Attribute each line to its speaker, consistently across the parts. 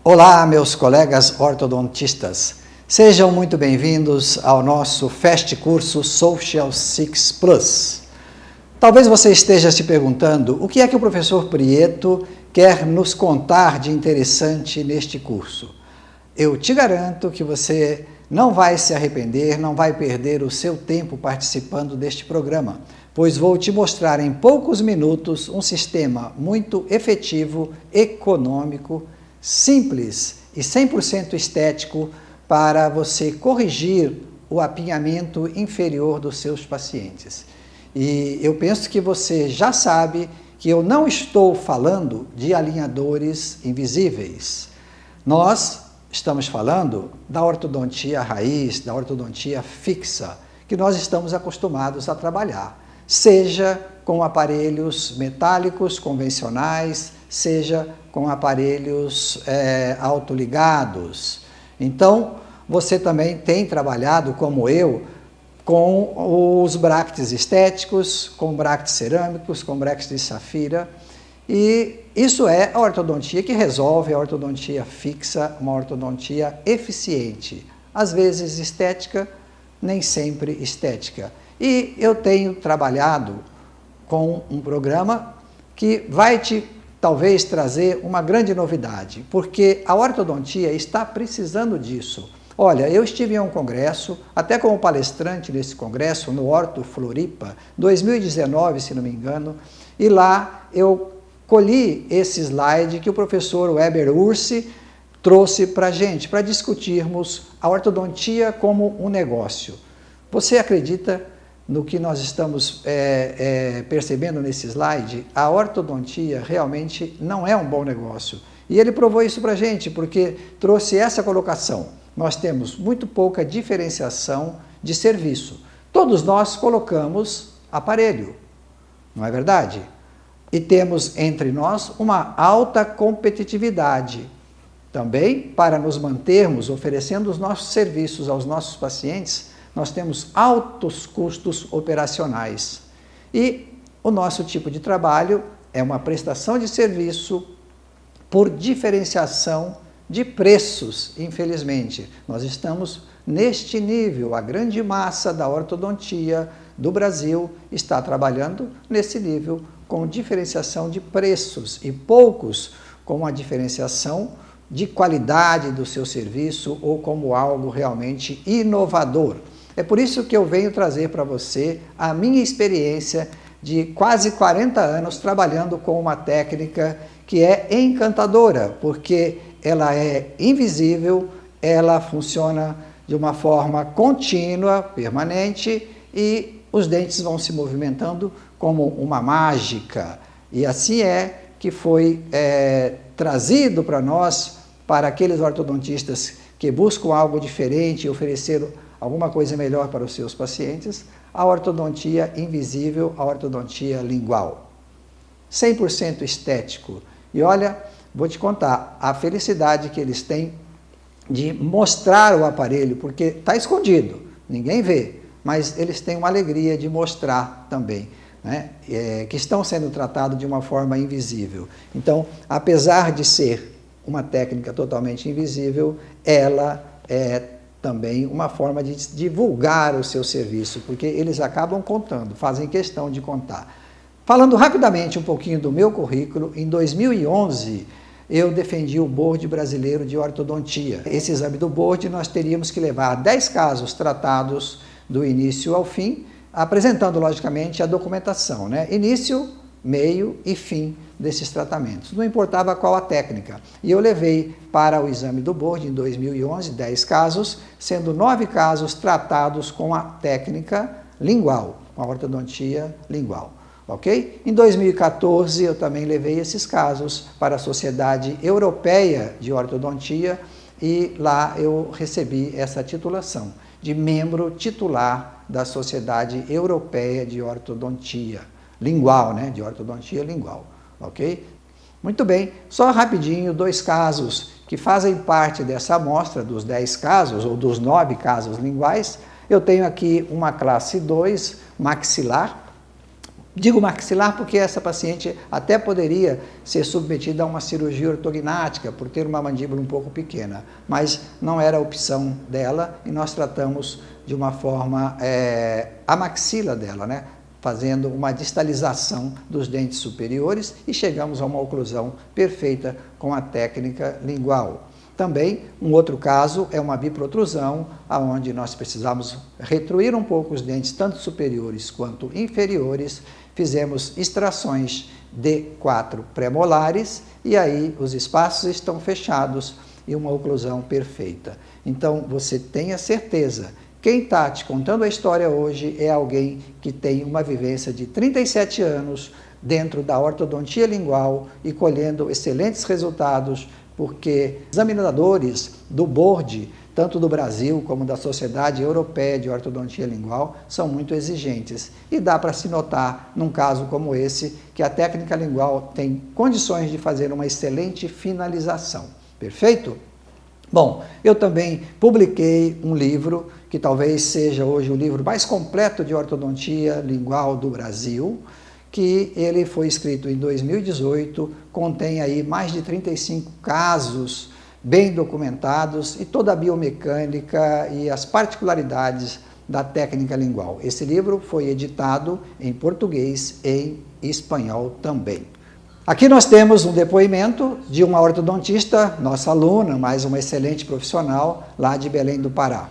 Speaker 1: Olá, meus colegas ortodontistas. Sejam muito bem-vindos ao nosso Fast Curso Social 6 Plus. Talvez você esteja se perguntando o que é que o professor Prieto quer nos contar de interessante neste curso. Eu te garanto que você não vai se arrepender, não vai perder o seu tempo participando deste programa, pois vou te mostrar em poucos minutos um sistema muito efetivo, econômico, simples e 100% estético para você corrigir o apinhamento inferior dos seus pacientes. E eu penso que você já sabe que eu não estou falando de alinhadores invisíveis. Nós estamos falando da ortodontia raiz, da ortodontia fixa, que nós estamos acostumados a trabalhar, seja com aparelhos metálicos convencionais, seja com aparelhos autoligados. Então, você também tem trabalhado, como eu, com os brackets estéticos, com brackets cerâmicos, com brackets de safira. E isso é a ortodontia que resolve, a ortodontia fixa, uma ortodontia eficiente. Às vezes estética, nem sempre estética. E eu tenho trabalhado com um programa que vai te talvez trazer uma grande novidade, porque a ortodontia está precisando disso. Olha, eu estive em um congresso, até como palestrante nesse congresso, no Orto Floripa, 2019, se não me engano, e lá eu colhi esse slide que o professor Weber Ursi trouxe para a gente, para discutirmos a ortodontia como um negócio. Você acredita no que nós estamos percebendo nesse slide? A ortodontia realmente não é um bom negócio. E ele provou isso para a gente, porque trouxe essa colocação. Nós temos muito pouca diferenciação de serviço. Todos nós colocamos aparelho, não é verdade? E temos entre nós uma alta competitividade. Também, para nos mantermos oferecendo os nossos serviços aos nossos pacientes, nós temos altos custos operacionais. E o nosso tipo de trabalho é uma prestação de serviço por diferenciação de preços, infelizmente. Nós estamos neste nível, a grande massa da ortodontia do Brasil está trabalhando nesse nível com diferenciação de preços e poucos com a diferenciação de qualidade do seu serviço ou como algo realmente inovador. É por isso que eu venho trazer para você a minha experiência de quase 40 anos trabalhando com uma técnica que é encantadora, porque ela é invisível, ela funciona de uma forma contínua, permanente, e os dentes vão se movimentando como uma mágica. E assim é que foi trazido para nós, para aqueles ortodontistas que buscam algo diferente e oferecer alguma coisa melhor para os seus pacientes, a ortodontia invisível, a ortodontia lingual. 100% estético. E olha, vou te contar a felicidade que eles têm de mostrar o aparelho, porque está escondido, ninguém vê, mas eles têm uma alegria de mostrar também, né? Que estão sendo tratados de uma forma invisível. Então, apesar de ser uma técnica totalmente invisível, ela é também uma forma de divulgar o seu serviço, porque eles acabam contando, fazem questão de contar. Falando rapidamente um pouquinho do meu currículo, em 2011 eu defendi o Board Brasileiro de Ortodontia. Esse exame do Board nós teríamos que levar 10 casos tratados do início ao fim, apresentando logicamente a documentação, né? Início, meio e fim desses tratamentos. Não importava qual a técnica. E eu levei para o exame do Board em 2011 10 casos, sendo 9 casos tratados com a técnica lingual, com a ortodontia lingual. Ok? Em 2014 eu também levei esses casos para a Sociedade Europeia de Ortodontia e lá eu recebi essa titulação de membro titular da Sociedade Europeia de Ortodontia lingual, né? De ortodontia lingual. Ok? Muito bem, só rapidinho 2 casos que fazem parte dessa amostra dos 10 casos ou dos 9 casos linguais. Eu tenho aqui uma classe 2 maxilar, Digo maxilar porque essa paciente até poderia ser submetida a uma cirurgia ortognática por ter uma mandíbula um pouco pequena, mas não era a opção dela e nós tratamos de uma forma a maxila dela, né? Fazendo uma distalização dos dentes superiores e chegamos a uma oclusão perfeita com a técnica lingual. Também, um outro caso é uma biprotrusão, onde nós precisamos retruir um pouco os dentes, tanto superiores quanto inferiores. Fizemos extrações de 4 premolares e aí os espaços estão fechados e uma oclusão perfeita. Então, você tenha certeza, quem está te contando a história hoje é alguém que tem uma vivência de 37 anos dentro da ortodontia lingual e colhendo excelentes resultados, porque examinadores do board, tanto do Brasil como da Sociedade Europeia de Ortodontia Lingual, são muito exigentes. E dá para se notar, num caso como esse, que a técnica lingual tem condições de fazer uma excelente finalização. Perfeito? Bom, eu também publiquei um livro, que talvez seja hoje o livro mais completo de ortodontia lingual do Brasil, que ele foi escrito em 2018, contém aí mais de 35 casos bem documentados e toda a biomecânica e as particularidades da técnica lingual. Esse livro foi editado em português e em espanhol também. Aqui nós temos um depoimento de uma ortodontista, nossa aluna, mas uma excelente profissional, lá de Belém do Pará.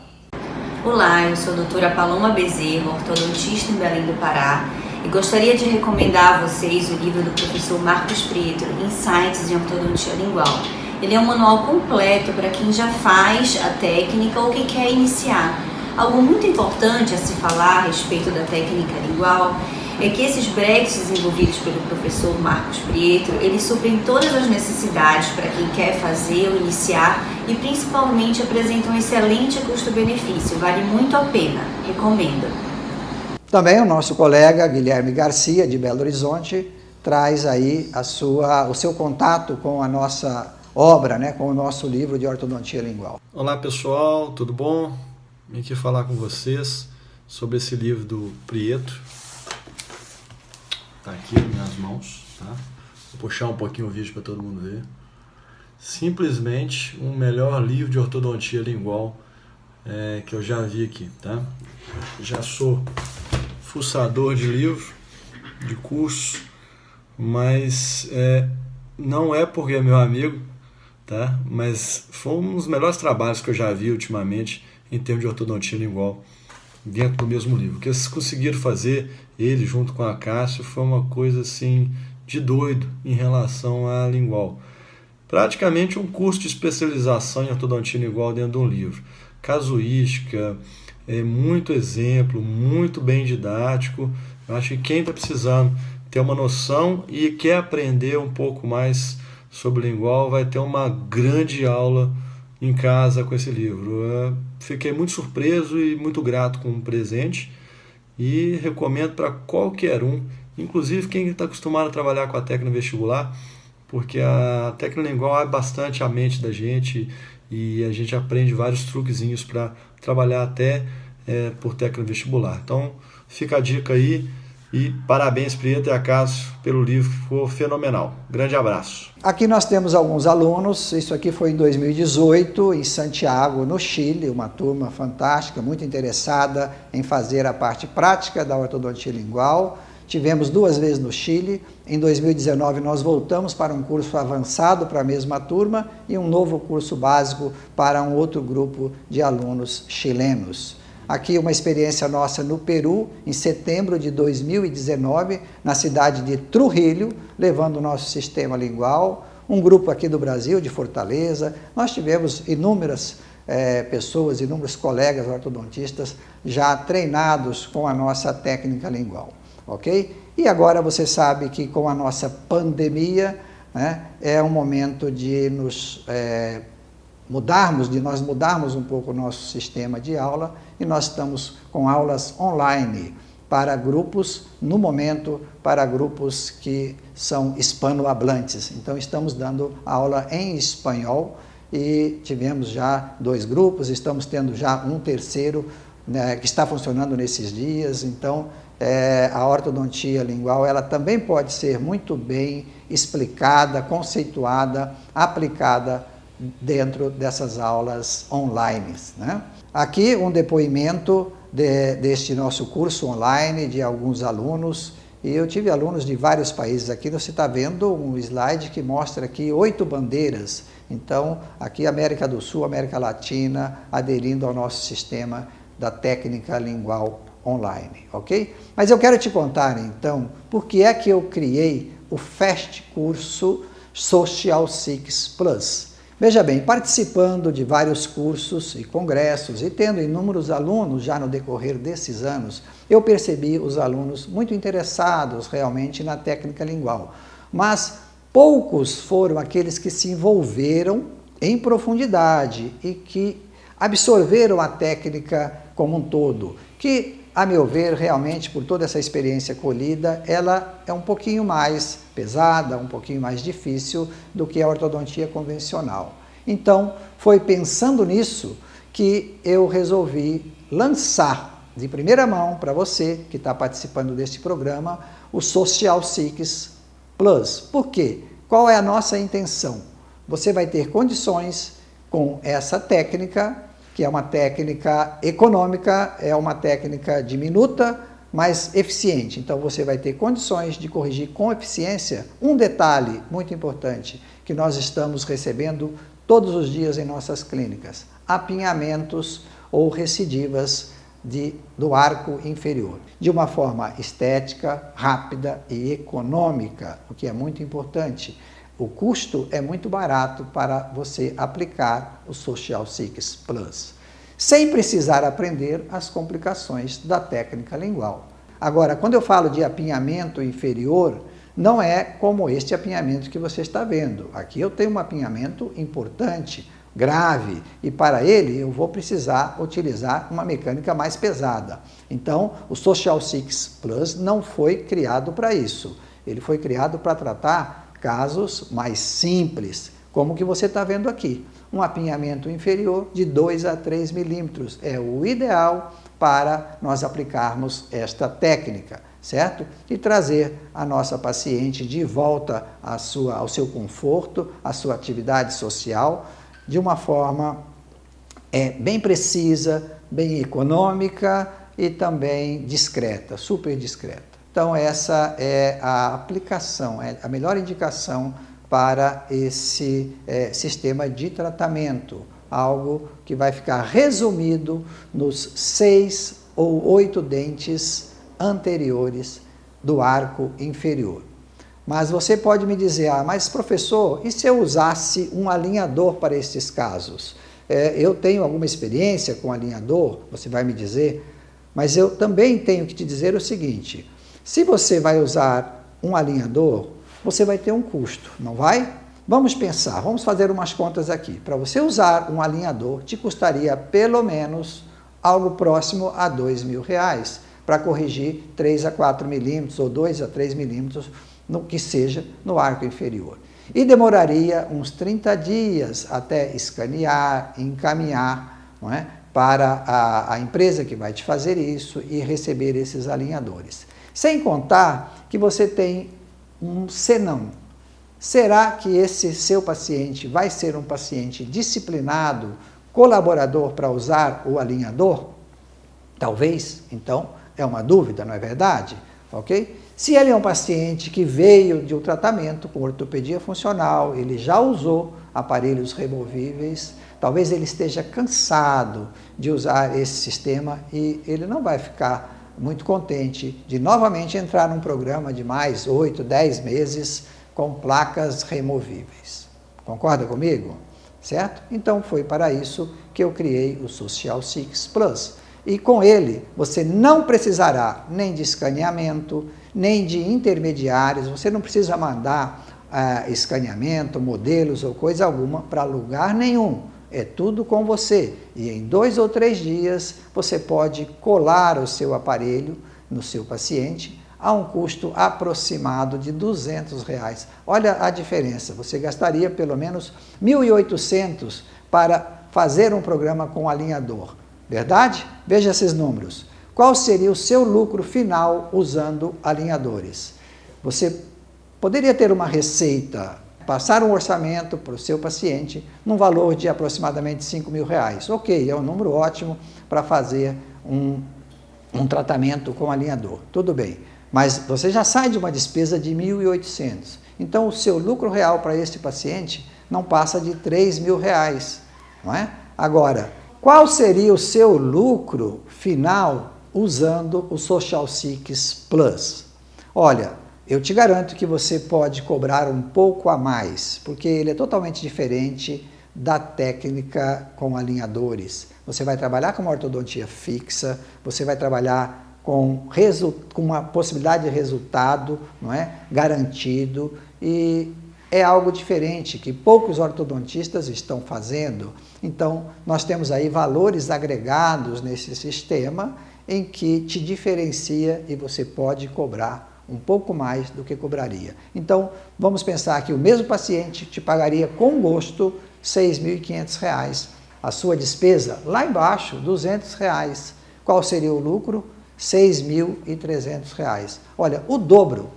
Speaker 2: Olá, eu sou a doutora Paloma Bezerra, ortodontista em Belém do Pará, e gostaria de recomendar a vocês o livro do professor Marcos Prieto, Insights em Ortodontia Lingual. Ele é um manual completo para quem já faz a técnica ou quem quer iniciar. Algo muito importante a se falar a respeito da técnica lingual é que esses breques desenvolvidos pelo professor Marcos Prieto, eles suprem todas as necessidades para quem quer fazer ou iniciar e principalmente apresentam um excelente custo-benefício. Vale muito a pena. Recomendo.
Speaker 1: Também o nosso colega Guilherme Garcia, de Belo Horizonte, traz aí o seu contato com a nossa obra, né, com o nosso livro de ortodontia lingual.
Speaker 3: Olá pessoal, tudo bom? Vim aqui falar com vocês sobre esse livro do Prieto. Está aqui nas minhas mãos, tá? Vou puxar um pouquinho o vídeo para todo mundo ver. Simplesmente o melhor livro de ortodontia lingual que eu já vi aqui, tá? Já sou fuçador de livro, de curso, mas não é porque é meu amigo, tá? Mas foi um dos melhores trabalhos que eu já vi ultimamente em termos de ortodontia lingual dentro do mesmo livro. O que eles conseguiram fazer, ele junto com a Cássio, foi uma coisa assim de doido em relação à lingual. Praticamente um curso de especialização em ortodontia lingual dentro de um livro. Casuística, muito exemplo, muito bem didático. Eu acho que quem está precisando ter uma noção e quer aprender um pouco mais sobre lingual vai ter uma grande aula em casa com esse livro. Fiquei muito surpreso e muito grato com o presente e recomendo para qualquer um, inclusive quem está acostumado a trabalhar com a técnica vestibular, porque a técnica lingual abre bastante a mente da gente e a gente aprende vários truquezinhos para trabalhar até por técnica vestibular. Então fica a dica aí e parabéns Prieto e a Cássio pelo livro, ficou fenomenal. Grande abraço.
Speaker 1: Aqui nós temos alguns alunos, isso aqui foi em 2018, em Santiago, no Chile, uma turma fantástica, muito interessada em fazer a parte prática da ortodontia lingual. Tivemos 2 vezes no Chile, em 2019 nós voltamos para um curso avançado para a mesma turma e um novo curso básico para um outro grupo de alunos chilenos. Aqui uma experiência nossa no Peru, em setembro de 2019, na cidade de Trujillo, levando o nosso sistema lingual, um grupo aqui do Brasil, de Fortaleza. Nós tivemos inúmeras pessoas, inúmeros colegas ortodontistas já treinados com a nossa técnica lingual, ok? E agora você sabe que com a nossa pandemia, né, é um momento de nós mudarmos um pouco o nosso sistema de aula e nós estamos com aulas online para grupos, no momento, para grupos que são hispanohablantes. Então estamos dando aula em espanhol e tivemos já 2 grupos, estamos tendo já um terceiro, né, que está funcionando nesses dias. Então a ortodontia lingual, ela também pode ser muito bem explicada, conceituada, aplicada dentro dessas aulas online, né? Aqui um depoimento deste nosso curso online de alguns alunos, e eu tive alunos de vários países aqui. Você está vendo um slide que mostra aqui 8 bandeiras. Então, aqui América do Sul, América Latina, aderindo ao nosso sistema da técnica lingual online, ok? Mas eu quero te contar, então, por que é que eu criei o Fast Curso Social Six Plus. Veja bem, participando de vários cursos e congressos e tendo inúmeros alunos já no decorrer desses anos, eu percebi os alunos muito interessados realmente na técnica lingual. Mas poucos foram aqueles que se envolveram em profundidade e que absorveram a técnica como um todo, que, a meu ver, realmente, por toda essa experiência colhida, ela é um pouquinho mais pesada, um pouquinho mais difícil do que a ortodontia convencional. Então, foi pensando nisso que eu resolvi lançar de primeira mão para você que está participando deste programa o Social Six Plus. Por quê? Qual é a nossa intenção? Você vai ter condições com essa técnica, que é uma técnica econômica, é uma técnica diminuta, mas eficiente. Então, você vai ter condições de corrigir com eficiência um detalhe muito importante que nós estamos recebendo todos os dias em nossas clínicas: apinhamentos ou recidivas do arco inferior, de uma forma estética, rápida e econômica, o que é muito importante. O custo é muito barato para você aplicar o Social Six Plus, sem precisar aprender as complicações da técnica lingual. Agora, quando eu falo de apinhamento inferior, não é como este apinhamento que você está vendo. Aqui eu tenho um apinhamento importante, grave, e para ele eu vou precisar utilizar uma mecânica mais pesada. Então, o Social Six Plus não foi criado para isso. Ele foi criado para tratar casos mais simples, como o que você está vendo aqui. Um apinhamento inferior de 2 a 3 milímetros é o ideal para nós aplicarmos esta técnica, certo? E trazer a nossa paciente de volta ao seu conforto, à sua atividade social, de uma forma bem precisa, bem econômica e também discreta, super discreta. Então, essa é a aplicação, é a melhor indicação para esse sistema de tratamento, algo que vai ficar resumido nos 6 ou 8 dentes anteriores do arco inferior. Mas você pode me dizer, mas professor, e se eu usasse um alinhador para estes casos? Eu tenho alguma experiência com alinhador, você vai me dizer, mas eu também tenho que te dizer o seguinte: se você vai usar um alinhador, você vai ter um custo, não vai? Vamos pensar, vamos fazer umas contas aqui. Para você usar um alinhador, te custaria pelo menos algo próximo a R$2.000 para corrigir 3 a 4 milímetros ou 2 a 3 milímetros, no que seja, no arco inferior. E demoraria uns 30 dias até escanear, encaminhar, não é, para a empresa que vai te fazer isso e receber esses alinhadores. Sem contar que você tem um senão. Será que esse seu paciente vai ser um paciente disciplinado, colaborador para usar o alinhador? Talvez, então, é uma dúvida, não é verdade? Ok? Se ele é um paciente que veio de um tratamento com ortopedia funcional, ele já usou aparelhos removíveis, talvez ele esteja cansado de usar esse sistema e ele não vai ficar muito contente de novamente entrar num programa de mais 8, 10 meses com placas removíveis. Concorda comigo? Certo? Então foi para isso que eu criei o Social Six Plus. E com ele você não precisará nem de escaneamento, nem de intermediários, você não precisa mandar escaneamento, modelos ou coisa alguma para lugar nenhum. É tudo com você e em 2 ou 3 dias você pode colar o seu aparelho no seu paciente a um custo aproximado de R$200. Olha a diferença, você gastaria pelo menos R$1.800 para fazer um programa com alinhador, verdade? Veja esses números. qual seria o seu lucro final usando alinhadores? Você poderia ter uma receita, passar um orçamento para o seu paciente num valor de aproximadamente R$5.000. Ok, é um número ótimo para fazer um tratamento com alinhador. Tudo bem, mas você já sai de uma despesa de R$1.800. Então, o seu lucro real para este paciente não passa de R$3.000, não é? Agora, qual seria o seu lucro final usando o Social Six Plus? Olha, eu te garanto que você pode cobrar um pouco a mais, porque ele é totalmente diferente da técnica com alinhadores. Você vai trabalhar com uma ortodontia fixa, você vai trabalhar com uma possibilidade de resultado, não é? Garantido, e é algo diferente que poucos ortodontistas estão fazendo. Então, nós temos aí valores agregados nesse sistema em que te diferencia e você pode cobrar um pouco mais do que cobraria. Então, vamos pensar que o mesmo paciente te pagaria com gosto R$6.500. A sua despesa, lá embaixo, R$200. Qual seria o lucro? R$6.300. Olha, o dobro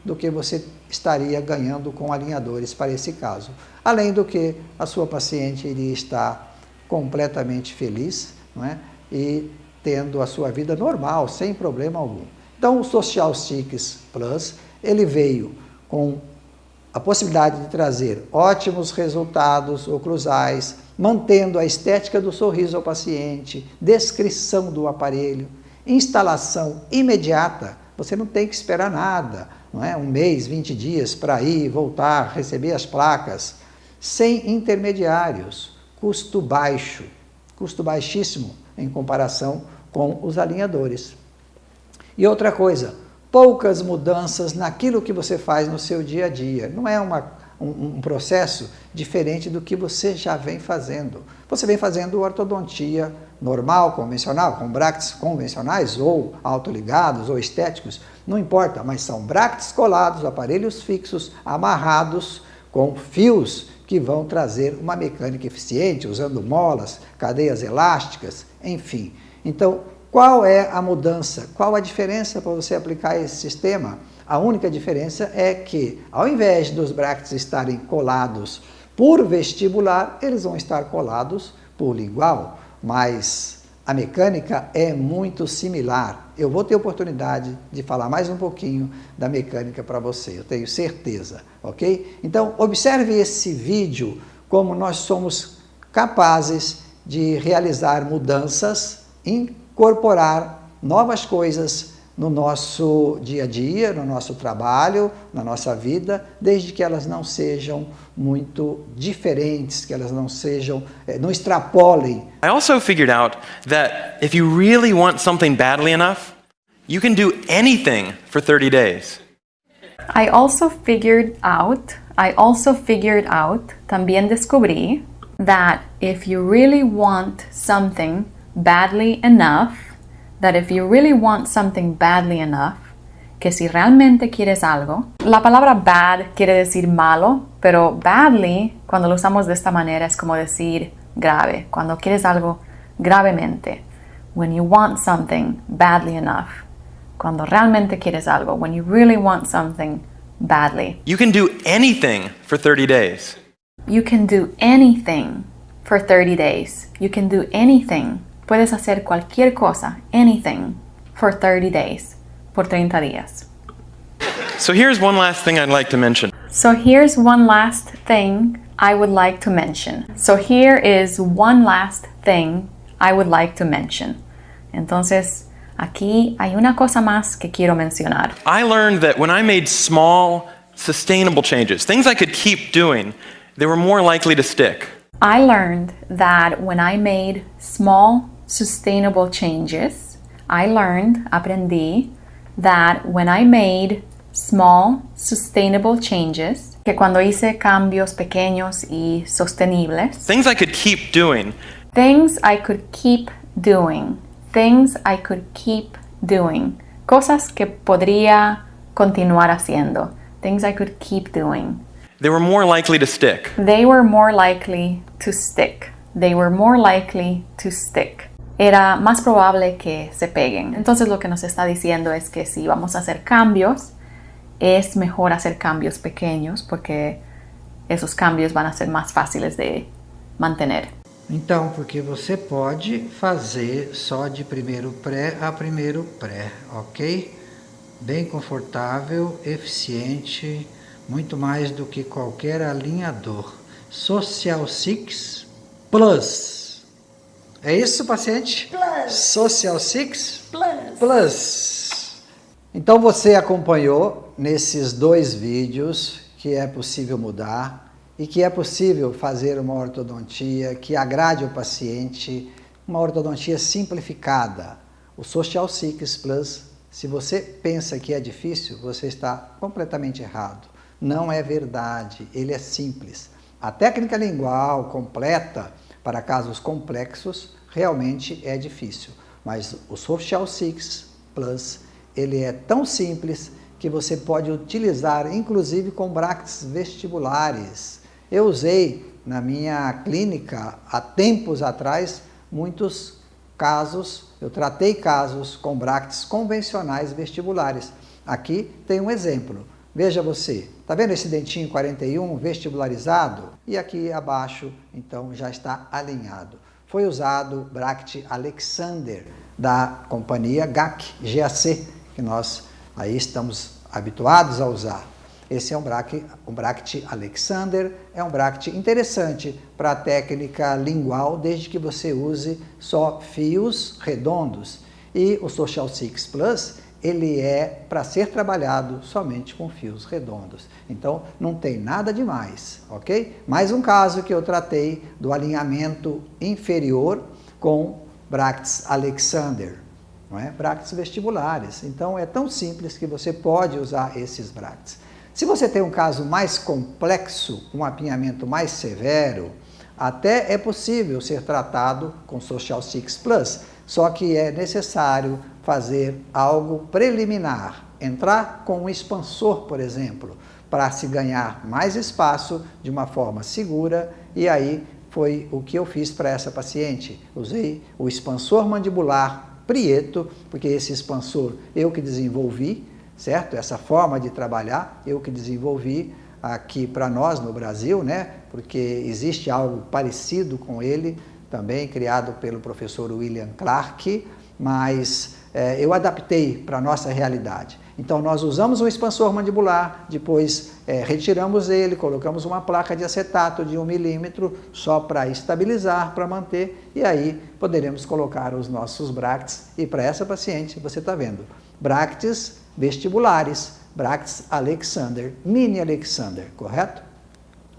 Speaker 1: do que você estaria ganhando com alinhadores para esse caso. Além do que a sua paciente iria estar completamente feliz, não é? E tendo a sua vida normal, sem problema algum. Então, o Social Six Plus, ele veio com a possibilidade de trazer ótimos resultados oclusais, mantendo a estética do sorriso ao paciente, descrição do aparelho, instalação imediata. Você não tem que esperar nada, não é? 1 mês, 20 dias para ir, voltar, receber as placas, sem intermediários, custo baixo, custo baixíssimo em comparação com os alinhadores. E outra coisa, poucas mudanças naquilo que você faz no seu dia a dia. Não é um processo diferente do que você já vem fazendo. Você vem fazendo ortodontia normal, convencional, com brackets convencionais ou autoligados ou estéticos, não importa, mas são brackets colados, aparelhos fixos, amarrados com fios que vão trazer uma mecânica eficiente, usando molas, cadeias elásticas, enfim. Então, qual é a mudança? Qual a diferença para você aplicar esse sistema? A única diferença é que, ao invés dos brackets estarem colados por vestibular, eles vão estar colados por lingual, mas a mecânica é muito similar. Eu vou ter oportunidade de falar mais um pouquinho da mecânica para você, eu tenho certeza, ok? Então, observe esse vídeo, como nós somos capazes de realizar mudanças, incorporar novas coisas no nosso dia a dia, no nosso trabalho, na nossa vida, desde que elas não sejam muito diferentes, que elas não extrapolem.
Speaker 4: I also figured out that if you really want something badly enough, you can do anything for 30 days.
Speaker 5: I also figured out, también descubrí, that if you really want something badly enough, que si realmente quieres algo, la palabra bad quiere decir malo, pero badly, cuando lo usamos de esta manera, es como decir grave, cuando quieres algo gravemente. When you want something badly enough, cuando realmente quieres algo, when you really want something badly.
Speaker 4: You can do anything for 30 days.
Speaker 5: You can do anything for 30 days. You can do anything. Puedes hacer cualquier cosa, anything, for 30 days, por 30 días.
Speaker 4: So here's one last thing I'd like to mention.
Speaker 5: So here is one last thing I would like to mention. Entonces, aquí hay una cosa más que quiero mencionar.
Speaker 4: I learned that when I made small, sustainable changes, things I could keep doing, they were more likely to stick.
Speaker 5: I learned that when I made small, sustainable changes, aprendí that when I made small, sustainable changes, que cuando hice cambios pequeños y sostenibles,
Speaker 4: things I could keep doing,
Speaker 5: cosas que podría continuar haciendo, things I could keep doing.
Speaker 4: they were more likely to stick.
Speaker 5: They were more likely to stick. era más probable que se peguen. Entonces lo que nos está diciendo es que si vamos a hacer cambios, es mejor hacer cambios pequeños porque esos cambios van a ser mais fáceis de manter.
Speaker 1: Então, porque você pode fazer só de primeiro pré a primeiro pré, ok? Bem confortável, eficiente, muito mais do que qualquer alinhador. Social Six Plus. É isso, paciente?
Speaker 6: Plus.
Speaker 1: Social Six
Speaker 6: Plus.
Speaker 1: Plus. Então você acompanhou nesses 2 vídeos que é possível mudar e que é possível fazer uma ortodontia que agrade o paciente, uma ortodontia simplificada. O Social Six Plus, se você pensa que é difícil, você está completamente errado. Não é verdade, ele é simples. A técnica lingual completa para casos complexos realmente é difícil, mas o Social Six Plus, ele é tão simples que você pode utilizar inclusive com bractes vestibulares. Eu usei na minha clínica há tempos atrás muitos casos, eu tratei casos com bractes convencionais vestibulares. Aqui tem um exemplo. Veja você, está vendo esse dentinho 41 vestibularizado? E aqui abaixo, então, já está alinhado. Foi usado o Bract Alexander, da companhia GAC, que nós aí estamos habituados a usar. Esse é um Bract Alexander, é um Bract interessante para a técnica lingual, desde que você use só fios redondos. E o Social Six Plus, ele é para ser trabalhado somente com fios redondos. Então, não tem nada demais, ok? Mais um caso que eu tratei do alinhamento inferior com Bracts Alexander, não é? Bracts vestibulares. Então, é tão simples que você pode usar esses bracts. Se você tem um caso mais complexo, um apinhamento mais severo, até é possível ser tratado com Social Six Plus, só que é necessário fazer algo preliminar, entrar com um expansor, por exemplo, para se ganhar mais espaço de uma forma segura, e aí foi o que eu fiz para essa paciente. Usei o expansor mandibular Prieto, porque esse expansor eu que desenvolvi, certo? Essa forma de trabalhar eu que desenvolvi aqui para nós no Brasil, né? Porque existe algo parecido com ele, também criado pelo professor William Clark, mas eu adaptei para a nossa realidade. Então, nós usamos um expansor mandibular, depois retiramos ele, colocamos uma placa de acetato de 1 milímetro só para estabilizar, para manter, e aí poderemos colocar os nossos bracts. E para essa paciente, você está vendo, bracts vestibulares, Bracts Alexander, Mini Alexander, correto?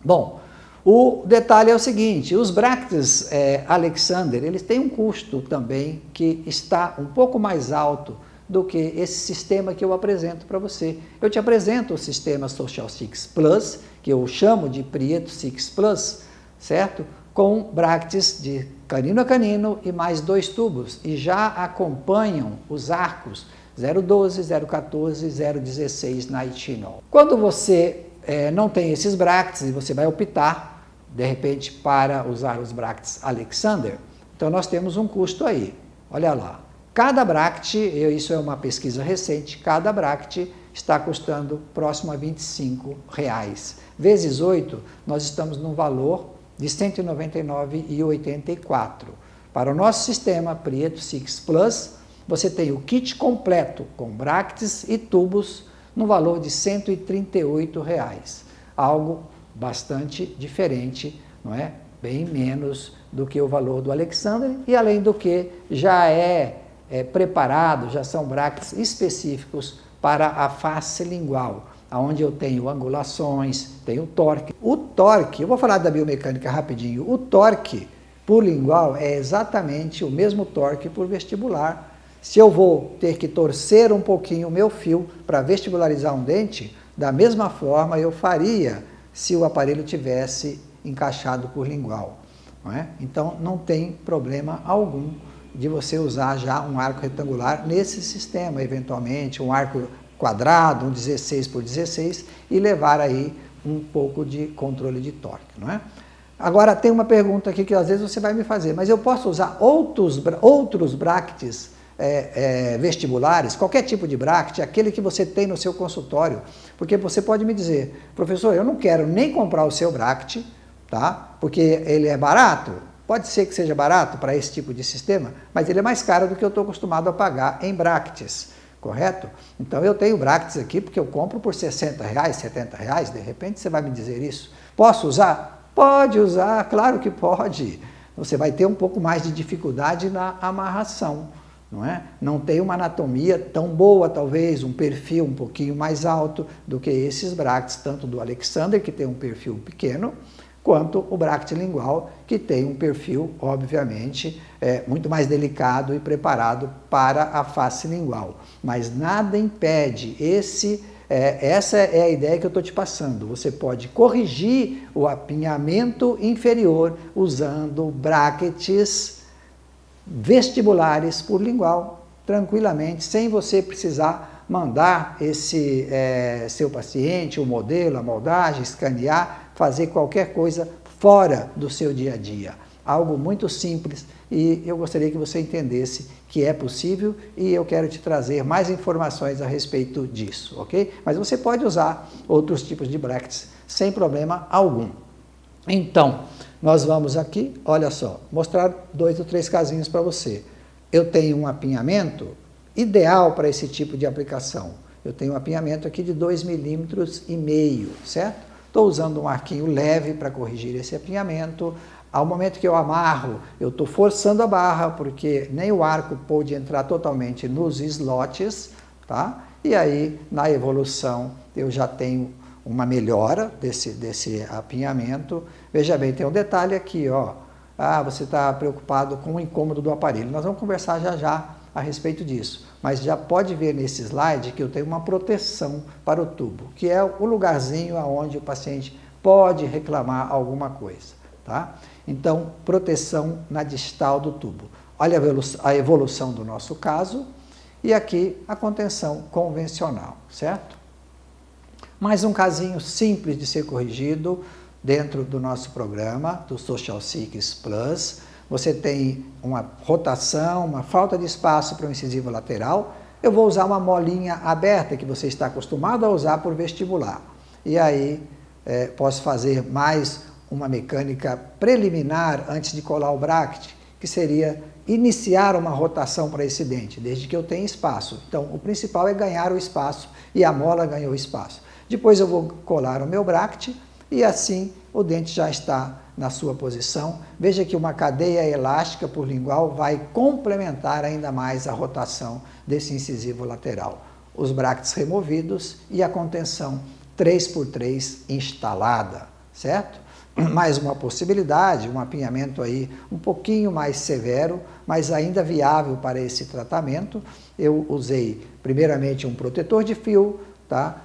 Speaker 1: Bom, o detalhe é o seguinte, os Bracts Alexander, eles têm um custo também que está um pouco mais alto do que esse sistema que eu apresento para você. Eu te apresento o sistema Social Six Plus, que eu chamo de Prieto Six Plus, certo? Com bracts de canino a canino e mais 2 tubos, e já acompanham os arcos 0,12, 0,14, 0,16 nitinol. Quando você não tem esses bracts e você vai optar, de repente, para usar os bracts Alexander, então nós temos um custo aí. Olha lá, cada bract, isso é uma pesquisa recente, cada bract está custando próximo a R$ 25. Vezes 8, nós estamos num valor de R$ 199,84. Para o nosso sistema Prieto Six Plus, você tem o kit completo com bracts e tubos no valor de R$ 138, algo bastante diferente, não é? Bem menos do que o valor do Alexander, e além do que já é preparado, já são bracts específicos para a face lingual, onde eu tenho angulações, tenho torque. O torque, eu vou falar da biomecânica rapidinho, o torque por lingual é exatamente o mesmo torque por vestibular. Se eu vou ter que torcer um pouquinho o meu fio para vestibularizar um dente, da mesma forma eu faria se o aparelho tivesse encaixado por lingual. Não é? Então não tem problema algum de você usar já um arco retangular nesse sistema, eventualmente um arco quadrado, um 16 por 16, e levar aí um pouco de controle de torque. Não é? Agora, tem uma pergunta aqui que às vezes você vai me fazer, mas eu posso usar outros bractes vestibulares, qualquer tipo de bract, aquele que você tem no seu consultório? Porque você pode me dizer, professor, eu não quero nem comprar o seu bract, tá? Porque ele é barato. Pode ser que seja barato para esse tipo de sistema, mas ele é mais caro do que eu estou acostumado a pagar em bracts, correto? Então eu tenho bracts aqui porque eu compro por R$60, R$70, de repente você vai me dizer isso. Posso usar? Pode usar, claro que pode. Você vai ter um pouco mais de dificuldade na amarração, não é? Não tem uma anatomia tão boa, talvez, um perfil um pouquinho mais alto do que esses bracts, tanto do Alexander, que tem um perfil pequeno, quanto o bract lingual, que tem um perfil, obviamente, muito mais delicado e preparado para a face lingual. Mas nada impede, essa é a ideia que eu estou te passando. Você pode corrigir o apinhamento inferior usando brackets vestibulares por lingual, tranquilamente, sem você precisar mandar esse seu paciente, o modelo, a moldagem, escanear, fazer qualquer coisa fora do seu dia a dia. Algo muito simples, e eu gostaria que você entendesse que é possível, e eu quero te trazer mais informações a respeito disso, ok? Mas você pode usar outros tipos de brackets sem problema algum. Então, nós vamos aqui, olha só, mostrar 2 ou 3 casinhos para você. Eu tenho um apinhamento ideal para esse tipo de aplicação. Eu tenho um apinhamento aqui de 2,5 milímetros, certo? Estou usando um arquinho leve para corrigir esse apinhamento. Ao momento que eu amarro, eu estou forçando a barra, porque nem o arco pôde entrar totalmente nos slots, tá? E aí, na evolução, eu já tenho uma melhora desse apinhamento. Veja bem, tem um detalhe aqui, ó. Você está preocupado com o incômodo do aparelho. Nós vamos conversar já a respeito disso. Mas já pode ver nesse slide que eu tenho uma proteção para o tubo, que é o lugarzinho onde o paciente pode reclamar alguma coisa, tá? Então, proteção na distal do tubo. Olha a evolução do nosso caso e aqui a contenção convencional, certo? Mais um casinho simples de ser corrigido dentro do nosso programa, do Social 6 Plus. Você tem uma rotação, uma falta de espaço para o incisivo lateral. Eu vou usar uma molinha aberta que você está acostumado a usar por vestibular. E aí, posso fazer mais uma mecânica preliminar antes de colar o bract, que seria iniciar uma rotação para esse dente, desde que eu tenha espaço. Então, o principal é ganhar o espaço, e a mola ganhou espaço. Depois eu vou colar o meu bract, e assim o dente já está na sua posição. Veja que uma cadeia elástica por lingual vai complementar ainda mais a rotação desse incisivo lateral. Os bracts removidos e a contenção 3x3 instalada, certo? Mais uma possibilidade, um apinhamento aí um pouquinho mais severo, mas ainda viável para esse tratamento. Eu usei primeiramente um protetor de fio, tá?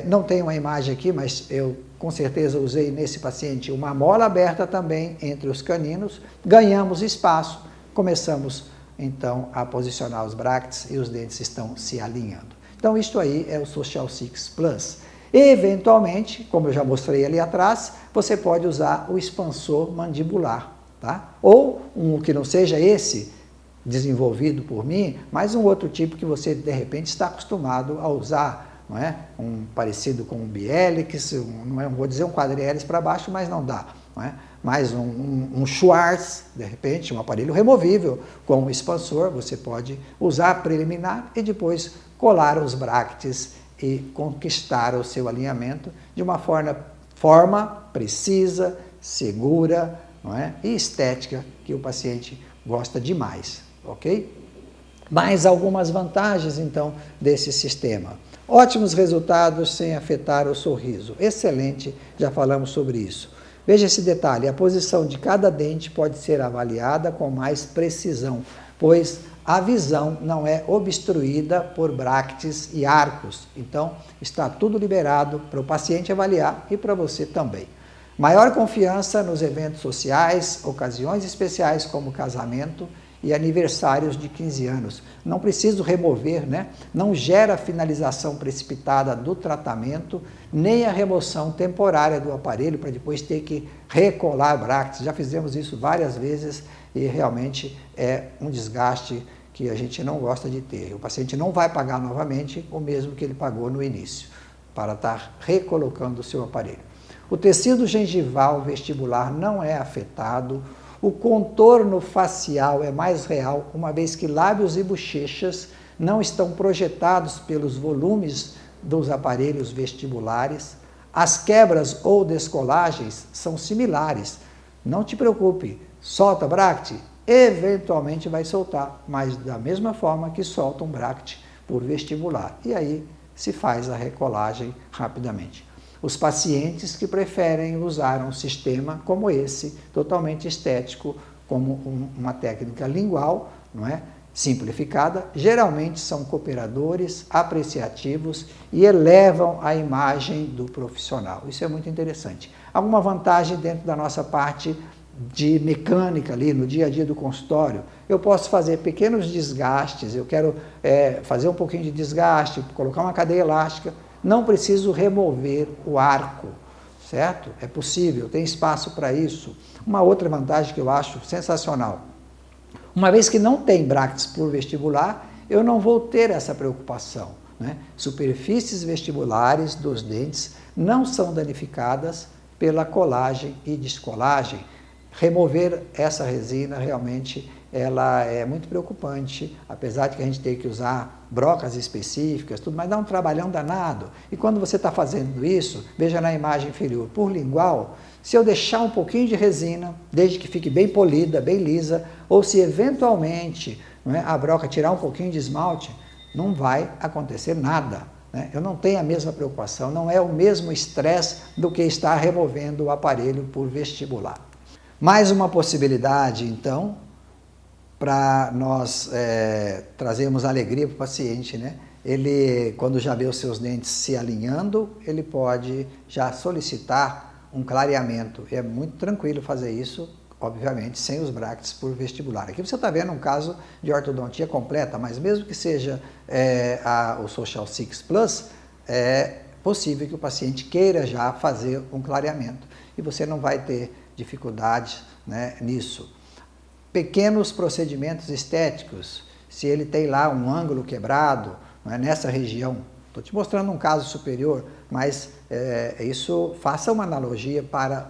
Speaker 1: Não tem uma imagem aqui, mas eu com certeza usei nesse paciente uma mola aberta também entre os caninos, ganhamos espaço, começamos então a posicionar os bracts e os dentes estão se alinhando. Então isto aí é o Social 6 Plus. Eventualmente, como eu já mostrei ali atrás, você pode usar o expansor mandibular, tá? Ou um que não seja esse desenvolvido por mim, mas um outro tipo que você de repente está acostumado a usar, não é? Um parecido com um Bielix, não vou dizer um quadrihelix para baixo, mas não dá, não é? Mais um Schwarz, de repente, um aparelho removível com um expansor, você pode usar preliminar e depois colar os bracts e conquistar o seu alinhamento de uma forma precisa, segura, não é? E estética que o paciente gosta demais, ok? Mais algumas vantagens, então, desse sistema. Ótimos resultados sem afetar o sorriso. Excelente, já falamos sobre isso. Veja esse detalhe, a posição de cada dente pode ser avaliada com mais precisão, pois a visão não é obstruída por bractes e arcos. Então, está tudo liberado para o paciente avaliar e para você também. Maior confiança nos eventos sociais, ocasiões especiais como casamento e aniversários de 15 anos. Não preciso remover, né? Não gera finalização precipitada do tratamento, nem a remoção temporária do aparelho para depois ter que recolar bractes. Já fizemos isso várias vezes e realmente é um desgaste que a gente não gosta de ter. O paciente não vai pagar novamente o mesmo que ele pagou no início, para estar recolocando o seu aparelho. O tecido gengival vestibular não é afetado, o contorno facial é mais real, uma vez que lábios e bochechas não estão projetados pelos volumes dos aparelhos vestibulares, as quebras ou descolagens são similares. Não te preocupe, solta bracte? Eventualmente vai soltar, mas da mesma forma que solta um bracte por vestibular. E aí se faz a recolagem rapidamente. Os pacientes que preferem usar um sistema como esse, totalmente estético, como uma técnica lingual, não é? Simplificada, geralmente são cooperadores, apreciativos e elevam a imagem do profissional. Isso é muito interessante. Alguma vantagem dentro da nossa parte de mecânica ali, no dia a dia do consultório? Eu posso fazer pequenos desgastes, eu quero fazer um pouquinho de desgaste, colocar uma cadeia elástica, não preciso remover o arco, certo? É possível, tem espaço para isso. Uma outra vantagem que eu acho sensacional, uma vez que não tem bractes por vestibular, eu não vou ter essa preocupação, né? Superfícies vestibulares dos dentes não são danificadas pela colagem e descolagem. Remover essa resina realmente ela é muito preocupante, apesar de que a gente tem que usar brocas específicas, tudo, mas dá um trabalhão danado. E quando você está fazendo isso, veja na imagem inferior, por lingual, se eu deixar um pouquinho de resina, desde que fique bem polida, bem lisa, ou se eventualmente, não é, a broca tirar um pouquinho de esmalte, não vai acontecer nada, né? Eu não tenho a mesma preocupação, não é o mesmo estresse do que estar removendo o aparelho por vestibular. Mais uma possibilidade, então, para nós trazermos alegria para o paciente, né? Ele, quando já vê os seus dentes se alinhando, ele pode já solicitar um clareamento. É muito tranquilo fazer isso, obviamente, sem os bractes por vestibular. Aqui você está vendo um caso de ortodontia completa, mas mesmo que seja o Social 6 Plus, é possível que o paciente queira já fazer um clareamento e você não vai ter dificuldades, né, nisso. Pequenos procedimentos estéticos, se ele tem lá um ângulo quebrado, não é, nessa região, estou te mostrando um caso superior, mas isso, faça uma analogia para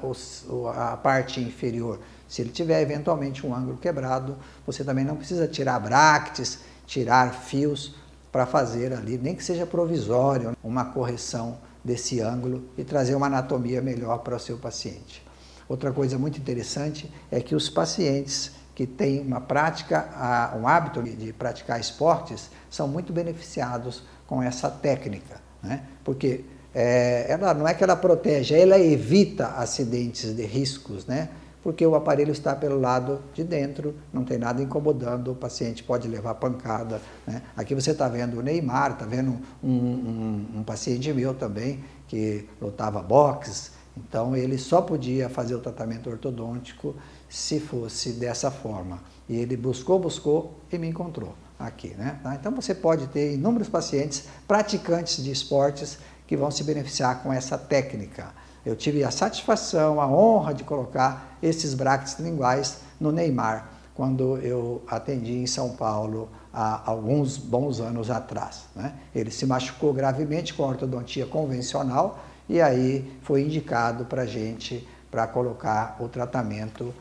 Speaker 1: a parte inferior. Se ele tiver eventualmente um ângulo quebrado, você também não precisa tirar bractes, tirar fios para fazer ali, nem que seja provisório, uma correção desse ângulo e trazer uma anatomia melhor para o seu paciente. Outra coisa muito interessante é que os pacientes que têm uma prática, um hábito de praticar esportes, são muito beneficiados com essa técnica, né? Porque ela não é que ela protege, ela evita acidentes de riscos, né? Porque o aparelho está pelo lado de dentro, não tem nada incomodando, o paciente pode levar pancada, né? Aqui você está vendo o Neymar, está vendo um paciente meu também, que lutava boxe. Então, ele só podia fazer o tratamento ortodôntico se fosse dessa forma. E ele buscou e me encontrou aqui, né? Então, você pode ter inúmeros pacientes praticantes de esportes que vão se beneficiar com essa técnica. Eu tive a satisfação, a honra de colocar esses bractes linguais no Neymar, quando eu atendi em São Paulo há alguns bons anos atrás, né? Ele se machucou gravemente com a ortodontia convencional, e aí foi indicado para a gente para colocar o tratamento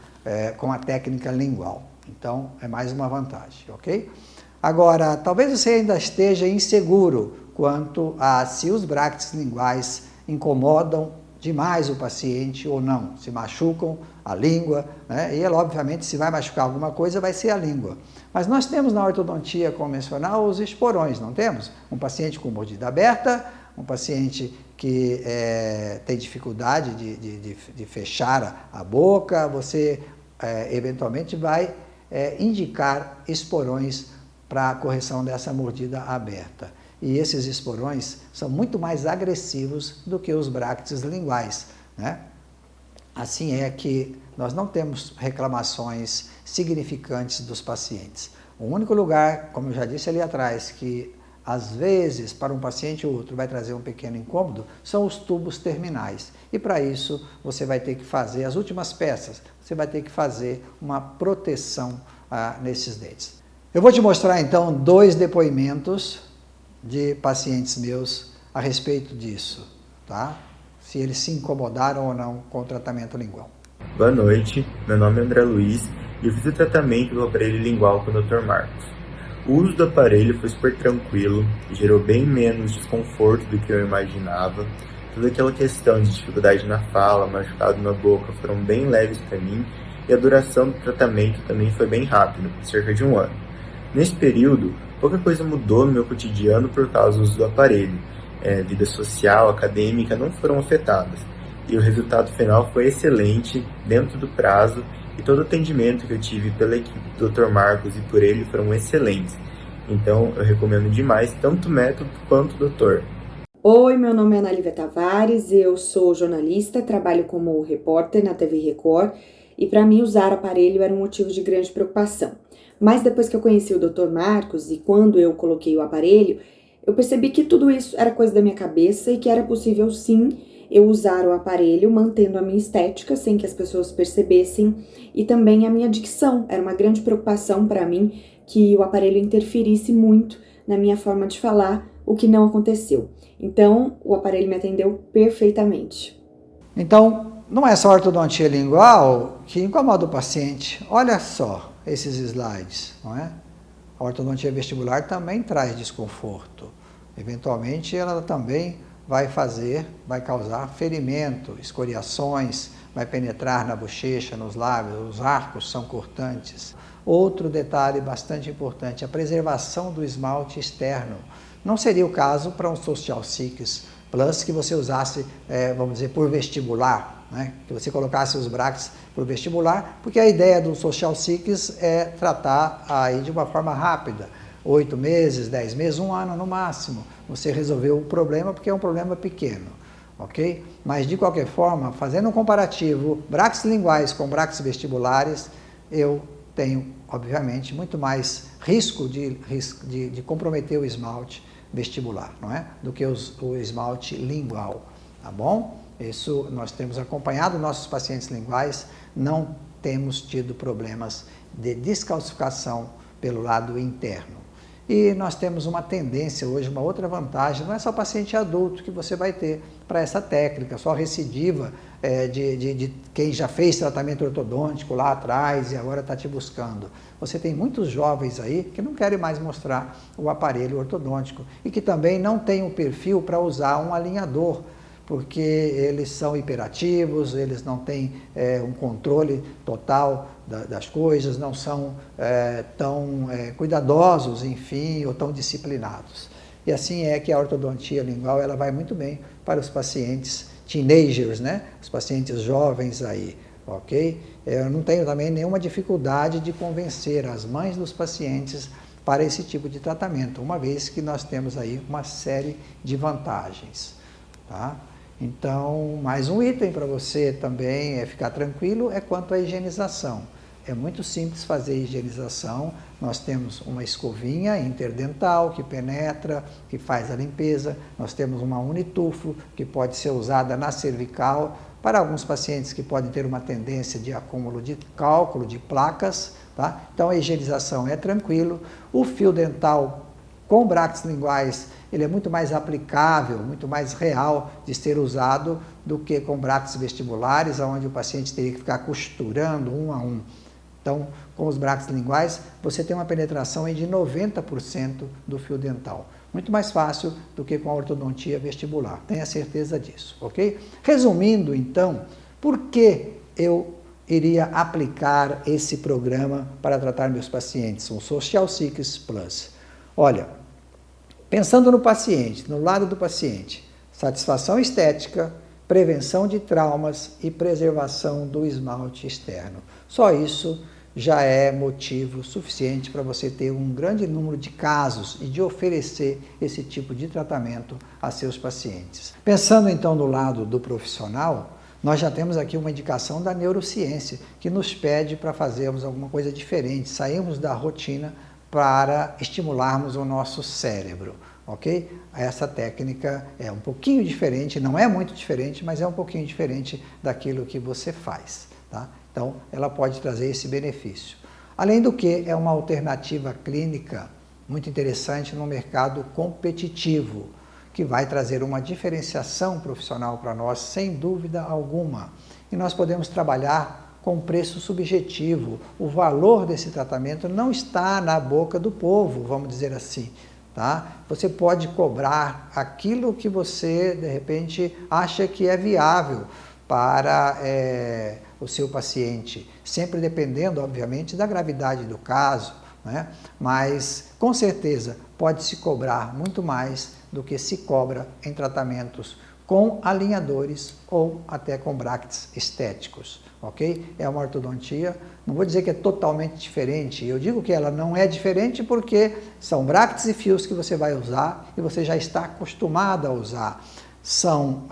Speaker 1: com a técnica lingual. Então, é mais uma vantagem, ok? Agora, talvez você ainda esteja inseguro quanto a se os bractes linguais incomodam demais o paciente ou não, se machucam a língua, né? E obviamente se vai machucar alguma coisa vai ser a língua. Mas nós temos na ortodontia convencional os esporões, não temos? Um paciente com mordida aberta, um paciente que tem dificuldade de fechar a boca, você eventualmente vai indicar esporões para a correção dessa mordida aberta. E esses esporões são muito mais agressivos do que os bractes linguais, né? assim é que nós não temos reclamações significantes dos pacientes. O único lugar, como eu já disse ali atrás, que às vezes para um paciente ou outro vai trazer um pequeno incômodo, são os tubos terminais. E para isso você vai ter que fazer as últimas peças, você vai ter que fazer uma proteção nesses dentes. Eu vou te mostrar então 2 depoimentos de pacientes meus a respeito disso, tá? Se eles se incomodaram ou não com o tratamento lingual.
Speaker 6: Boa noite, meu nome é André Luiz e eu fiz o tratamento do aparelho lingual com o Dr. Marcos. O uso do aparelho foi super tranquilo, gerou bem menos desconforto do que eu imaginava. Toda aquela questão de dificuldade na fala, machucado na boca foram bem leves para mim e a duração do tratamento também foi bem rápida, cerca de 1 ano. Nesse período, pouca coisa mudou no meu cotidiano por causa do uso do aparelho. Vida social, acadêmica não foram afetadas. E o resultado final foi excelente, dentro do prazo, e todo o atendimento que eu tive pela equipe do Dr. Marcos e por ele foram excelentes. Então, eu recomendo demais tanto o método quanto o doutor.
Speaker 7: Oi, meu nome é Ana Lívia Tavares, eu sou jornalista, trabalho como repórter na TV Record, e para mim usar aparelho era um motivo de grande preocupação. Mas depois que eu conheci o Dr. Marcos e quando eu coloquei o aparelho, eu percebi que tudo isso era coisa da minha cabeça e que era possível sim eu usar o aparelho mantendo a minha estética sem que as pessoas percebessem e também a minha dicção. Era uma grande preocupação para mim que o aparelho interferisse muito na minha forma de falar, o que não aconteceu. Então, o aparelho me atendeu perfeitamente.
Speaker 1: Então, não é só a ortodontia lingual que incomoda o paciente. Olha só esses slides, não é? A ortodontia vestibular também traz desconforto. Eventualmente, ela também vai causar ferimento, escoriações, vai penetrar na bochecha, nos lábios, os arcos são cortantes. Outro detalhe bastante importante, a preservação do esmalte externo. Não seria o caso para um Social Six Plus que você usasse, vamos dizer, por vestibular, né? Que você colocasse os brackets por vestibular, porque a ideia do Social Six é tratar aí de uma forma rápida, 8 meses, 10 meses, 1 ano no máximo. Você resolveu o problema porque é um problema pequeno, ok? Mas de qualquer forma, fazendo um comparativo, brackets linguais com brackets vestibulares, eu tenho, obviamente, muito mais risco de comprometer o esmalte vestibular, não é? Do que o esmalte lingual, tá bom? Isso nós temos acompanhado nossos pacientes linguais, não temos tido problemas de descalcificação pelo lado interno. E nós temos uma tendência hoje, uma outra vantagem, não é só paciente adulto que você vai ter para essa técnica, só recidiva de quem já fez tratamento ortodôntico lá atrás e agora está te buscando. Você tem muitos jovens aí que não querem mais mostrar o aparelho ortodôntico e que também não têm um perfil para usar um alinhador, porque eles são hiperativos, eles não têm um controle total das coisas, não são tão cuidadosos, enfim, ou tão disciplinados. E assim é que a ortodontia lingual ela vai muito bem para os pacientes teenagers, né? Os pacientes jovens aí, ok? Eu não tenho também nenhuma dificuldade de convencer as mães dos pacientes para esse tipo de tratamento, uma vez que nós temos aí uma série de vantagens, tá? Então, mais um item para você também ficar tranquilo é quanto à higienização. É muito simples fazer a higienização. Nós temos uma escovinha interdental que penetra, que faz a limpeza. Nós temos uma unituflo que pode ser usada na cervical para alguns pacientes que podem ter uma tendência de acúmulo de cálculo, de placas, tá? Então a higienização é tranquilo. O fio dental com brackets linguais ele é muito mais aplicável, muito mais real de ser usado do que com brackets vestibulares, onde o paciente teria que ficar costurando um a um. Então, com os brackets linguais, você tem uma penetração aí de 90% do fio dental. Muito mais fácil do que com a ortodontia vestibular, tenha certeza disso, ok? Resumindo, então, por que eu iria aplicar esse programa para tratar meus pacientes, o Social Six Plus? Olha, pensando no paciente, no lado do paciente, satisfação estética, prevenção de traumas e preservação do esmalte externo. Só isso já é motivo suficiente para você ter um grande número de casos e de oferecer esse tipo de tratamento a seus pacientes. Pensando então no lado do profissional, Nós já temos aqui uma indicação da neurociência que nos pede para fazermos alguma coisa diferente, sairmos da rotina para estimularmos o nosso cérebro, ok? Essa técnica é um pouquinho diferente, não é muito diferente, mas é um pouquinho diferente daquilo que você faz, tá? Então, ela pode trazer esse benefício. Além do que, é uma alternativa clínica muito interessante no mercado competitivo, que vai trazer uma diferenciação profissional para nós, sem dúvida alguma. E nós podemos trabalhar com preço subjetivo. O valor desse tratamento não está na boca do povo, vamos dizer assim, tá? Você pode cobrar aquilo que você, de repente, acha que é viável para o seu paciente, sempre dependendo, obviamente, da gravidade do caso, né? Mas, com certeza, pode-se cobrar muito mais do que se cobra em tratamentos com alinhadores ou até com brackets estéticos, ok? É uma ortodontia, não vou dizer que é totalmente diferente, eu digo que ela não é diferente porque são brackets e fios que você vai usar e você já está acostumado a usar. São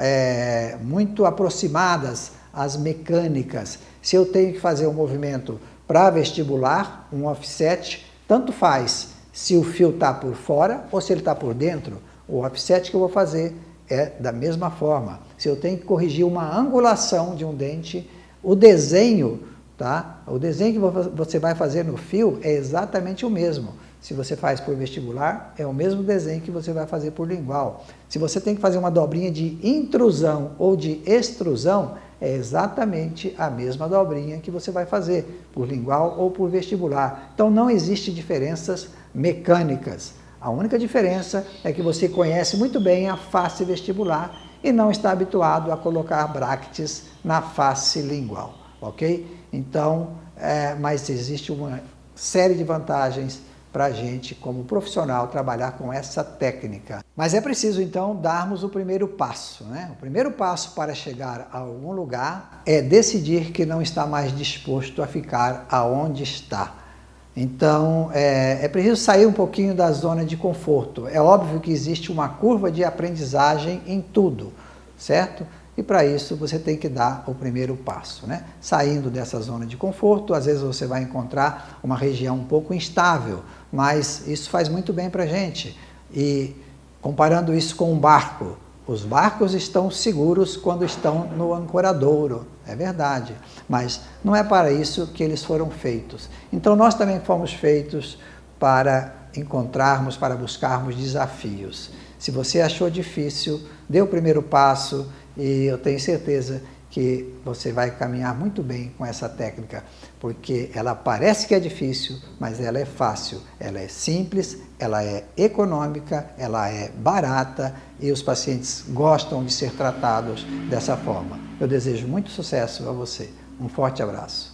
Speaker 1: muito aproximadas as mecânicas. Se eu tenho que fazer um movimento para vestibular, um offset, tanto faz se o fio está por fora ou se ele está por dentro, o offset que eu vou fazer é da mesma forma. Se eu tenho que corrigir uma angulação de um dente, o desenho, tá? O desenho que você vai fazer no fio é exatamente o mesmo. Se você faz por vestibular, é o mesmo desenho que você vai fazer por lingual. Se você tem que fazer uma dobrinha de intrusão ou de extrusão, é exatamente a mesma dobrinha que você vai fazer por lingual ou por vestibular. Então não existe diferenças mecânicas. A única diferença é que você conhece muito bem a face vestibular e não está habituado a colocar brackets na face lingual, ok? Então, mas existe uma série de vantagens para a gente, como profissional, trabalhar com essa técnica. Mas é preciso, então, darmos o primeiro passo, né? O primeiro passo para chegar a algum lugar é decidir que não está mais disposto a ficar aonde está. Então, é preciso sair um pouquinho da zona de conforto. É óbvio que existe uma curva de aprendizagem em tudo, certo? E para isso você tem que dar o primeiro passo, né? Saindo dessa zona de conforto, às vezes você vai encontrar uma região um pouco instável, mas isso faz muito bem para a gente. E comparando isso com um barco, os barcos estão seguros quando estão no ancoradouro, é verdade, mas não é para isso que eles foram feitos. Então nós também fomos feitos para encontrarmos, para buscarmos desafios. Se você achou difícil, dê o primeiro passo e eu tenho certeza que você vai caminhar muito bem com essa técnica, porque ela parece que é difícil, mas ela é fácil, ela é simples, ela é econômica, ela é barata e os pacientes gostam de ser tratados dessa forma. Eu desejo muito sucesso a você. Um forte abraço.